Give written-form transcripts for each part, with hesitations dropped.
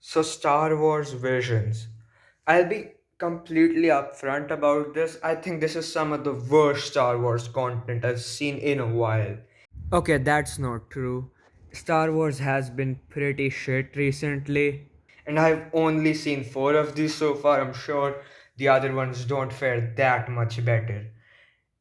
So, Star Wars visions. I'll be completely upfront about this. I think this is some of the worst Star Wars content I've seen in a while. Okay, that's not true. Star Wars has been pretty shit recently, and I've only seen four of these so far. I'm sure the other ones don't fare that much better.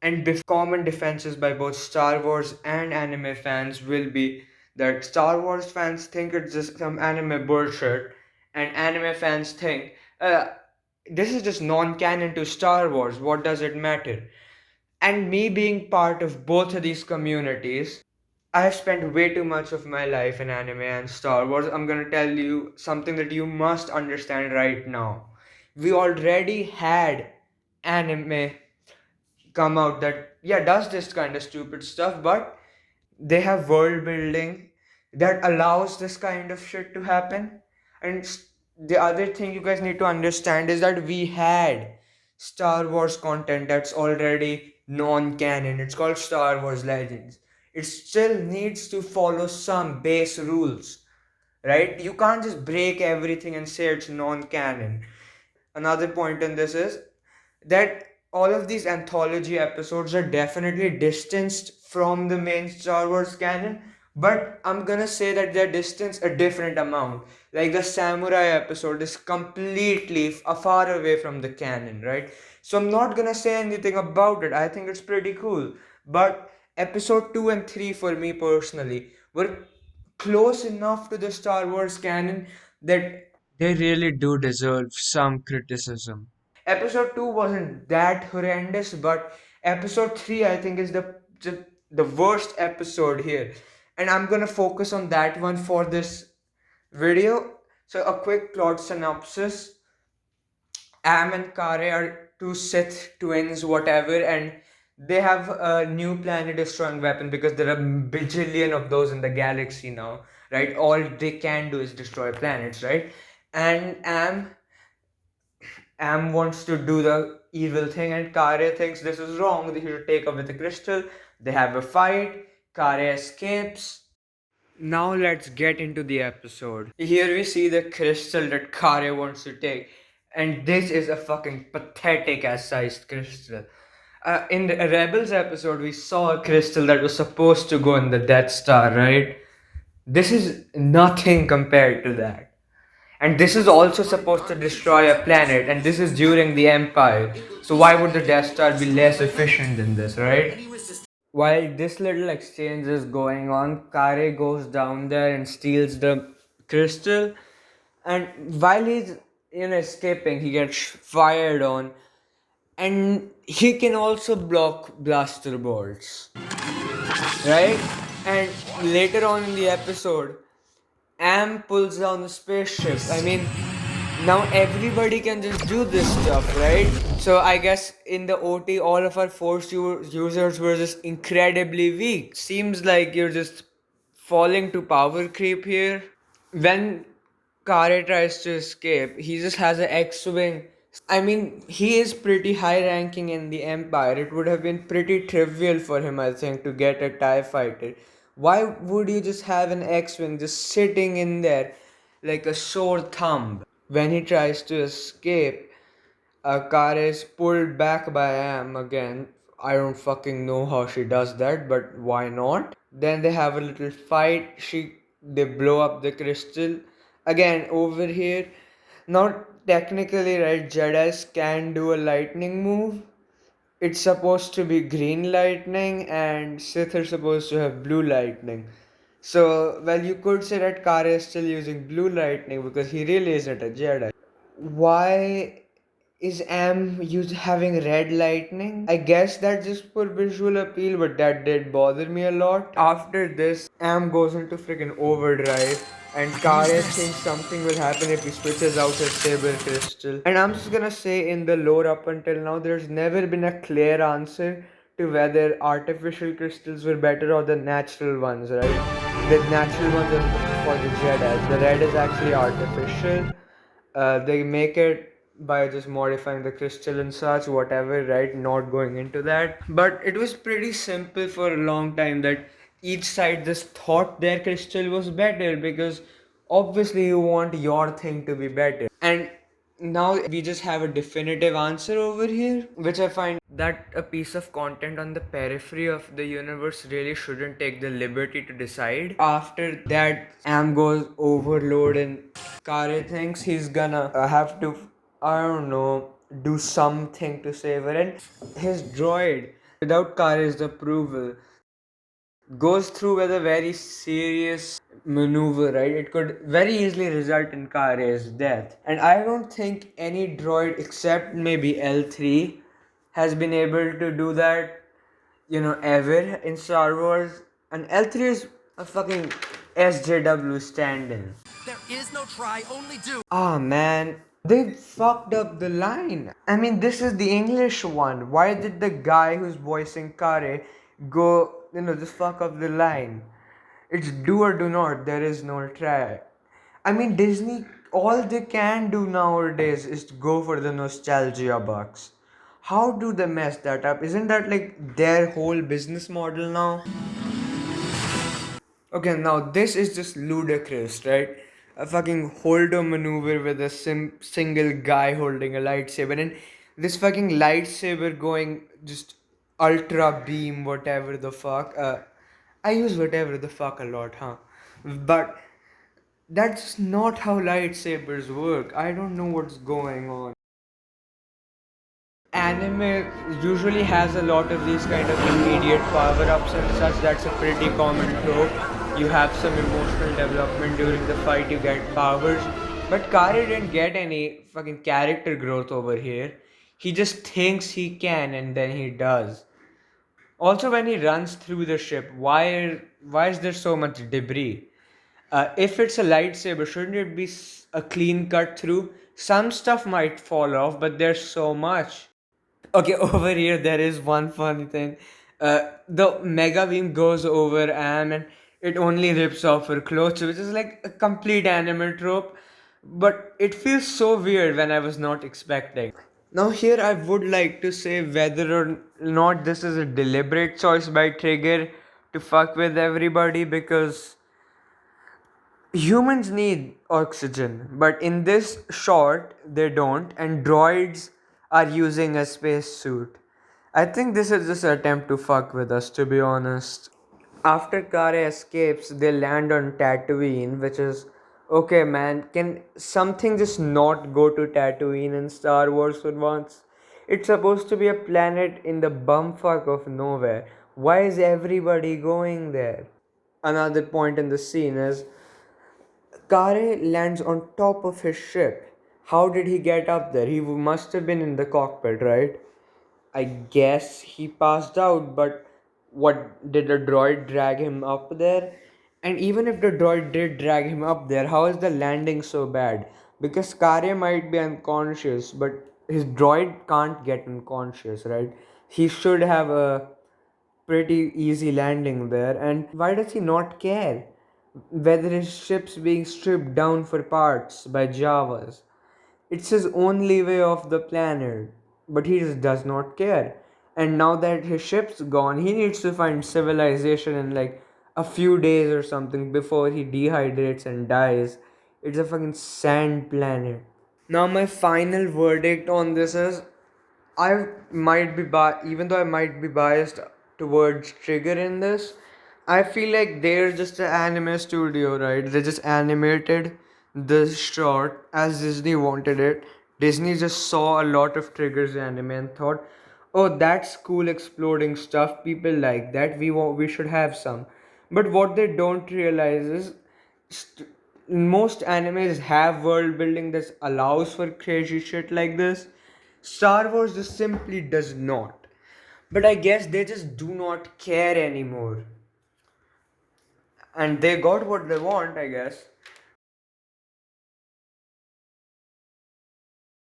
And common defenses by both Star Wars and anime fans will be that Star Wars fans think it's just some anime bullshit, and anime fans think, this is just non canon to Star Wars, what does it matter? And me being part of both of these communities, I have spent way too much of my life in anime and Star Wars. I'm gonna tell you something that you must understand right now. We already had anime come out that does this kind of stupid stuff, but they have world building that allows this kind of shit to happen. And the other thing you guys need to understand is that we had Star Wars content that's already non-canon. It's called Star Wars Legends. It still needs to follow some base rules, right? You can't just break everything and say it's non-canon. Another point in this is that all of these anthology episodes are definitely distanced from the main Star Wars canon, but I'm gonna say that they're distanced a different amount. Like the samurai episode is completely far away from the canon, right? So I'm not gonna say anything about it. I think it's pretty cool. But episode 2 and 3 for me personally were close enough to the Star Wars canon that they really do deserve some criticism. Episode 2 wasn't that horrendous, but episode 3 I think is the worst episode here. And I'm gonna focus on that one for this video. So a quick plot synopsis. Am and Kare are two Sith twins, whatever, and they have a new planet destroying weapon because there are bajillion of those in the galaxy now, right? All they can do is destroy planets, right? And Am wants to do the evil thing, and Kare thinks this is wrong. They should take away the crystal. They have a fight. Kare escapes. Now let's get into the episode. Here we see the crystal that Kare wants to take, and this is a fucking pathetic ass sized crystal. In the Rebels episode, we saw a crystal that was supposed to go in the Death Star, right? This is nothing compared to that. And this is also supposed to destroy a planet, and this is during the Empire. So why would the Death Star be less efficient than this, right? While this little exchange is going on, Kare goes down there and steals the crystal. And while he's escaping, he gets fired on, and he can also block blaster bolts, right? And later on in the episode, Am pulls down the spaceship. I mean, now everybody can just do this stuff, right? So I guess in the OT, all of our force users were just incredibly weak. Seems like you're just falling to power creep here. When Kare tries to escape, he just has an X-wing. I mean, he is pretty high ranking in the Empire. It would have been pretty trivial for him, I think, to get a TIE fighter. Why would you just have an X Wing just sitting in there like a sore thumb? When he tries to escape, a car is pulled back by Am again. I don't fucking know how she does that, but why not? Then they have a little fight. They blow up the crystal. Again, over here, not technically right, Jedi's can do a lightning move. It's supposed to be green lightning, and Sith are supposed to have blue lightning. So, well, you could say that Kara is still using blue lightning because he really isn't a Jedi. Why is having red lightning? I guess that's just for visual appeal, but that did bother me a lot. After this, Am goes into freaking overdrive, and Kare thinks something will happen if he switches out his saber crystal. And I'm just gonna say, in the lore up until now, there's never been a clear answer to whether artificial crystals were better or the natural ones, right? The natural ones are for the Jedi. The red is actually artificial. They make it by just modifying the crystal and such, whatever, right? Not going into that. But it was pretty simple for a long time that each side just thought their crystal was better because Obviously, you want your thing to be better. And now we just have a definitive answer over here, which I find that a piece of content on the periphery of the universe really shouldn't take the liberty to decide. After that, Am goes overload and Kare thinks he's gonna have to, I don't know, do something to save her. And his droid, without Kare's approval, goes through with a very serious maneuver, right? It could very easily result in Kare's death. And I don't think any droid except maybe L3 has been able to do that, ever in Star Wars. And L3 is a fucking SJW stand in. There is no try, only do. Ah man, they fucked up the line. I mean, this is the English one. Why did the guy who's voicing Kare go, just fuck up the line? It's do or do not, there is no try. I mean, Disney, all they can do nowadays is to go for the nostalgia bucks. How do they mess that up? Isn't that like their whole business model now? Okay, now this is just ludicrous, right? A fucking holdo maneuver with a single guy holding a lightsaber, and this fucking lightsaber going just ultra beam, whatever the fuck. I use whatever the fuck a lot, huh? But that's not how lightsabers work. I don't know what's going on. Anime usually has a lot of these kind of immediate power ups and such. That's a pretty common trope. You have some emotional development during the fight, you get powers. But Kari didn't get any fucking character growth over here. He just thinks he can and then he does. Also, when he runs through the ship, why is there so much debris? If it's a lightsaber, shouldn't it be a clean cut through? Some stuff might fall off, but there's so much. Okay, over here there is one funny thing. The mega beam goes over Anne and it only rips off her clothes, which is like a complete animal trope. But it feels so weird when I was not expecting. Now here I would like to say whether or not this is a deliberate choice by Trigger to fuck with everybody, because humans need oxygen, but in this shot they don't, and droids are using a spacesuit. I think this is just an attempt to fuck with us, to be honest. After Kare escapes, they land on Tatooine, which is okay, man. Can something just not go to Tatooine in Star Wars for once? It's supposed to be a planet in the bumfuck of nowhere. Why is everybody going there? Another point in the scene is Kare lands on top of his ship. How did he get up there? He must have been in the cockpit, right? I guess he passed out, but what did the droid drag him up there? And even if the droid did drag him up there, how is the landing so bad? Because Kare might be unconscious, but his droid can't get unconscious, right? He should have a pretty easy landing there. And why does he not care whether his ship's being stripped down for parts by Javas? It's his only way off the planet, but he just does not care. And now that his ship's gone, he needs to find civilization in like a few days or something before he dehydrates and dies. It's a fucking sand planet. Now, my final verdict on this is I might be even though I might be biased towards Trigger in this, I feel like they're just an anime studio, right? They just animated this short as Disney wanted it. Disney just saw a lot of Trigger's anime and thought, "Oh, that's cool exploding stuff. People like that. We should have some." But what they don't realize is st- most animes have world building that allows for crazy shit like this. Star Wars just simply does not. But I guess they just do not care anymore. And they got what they want, I guess.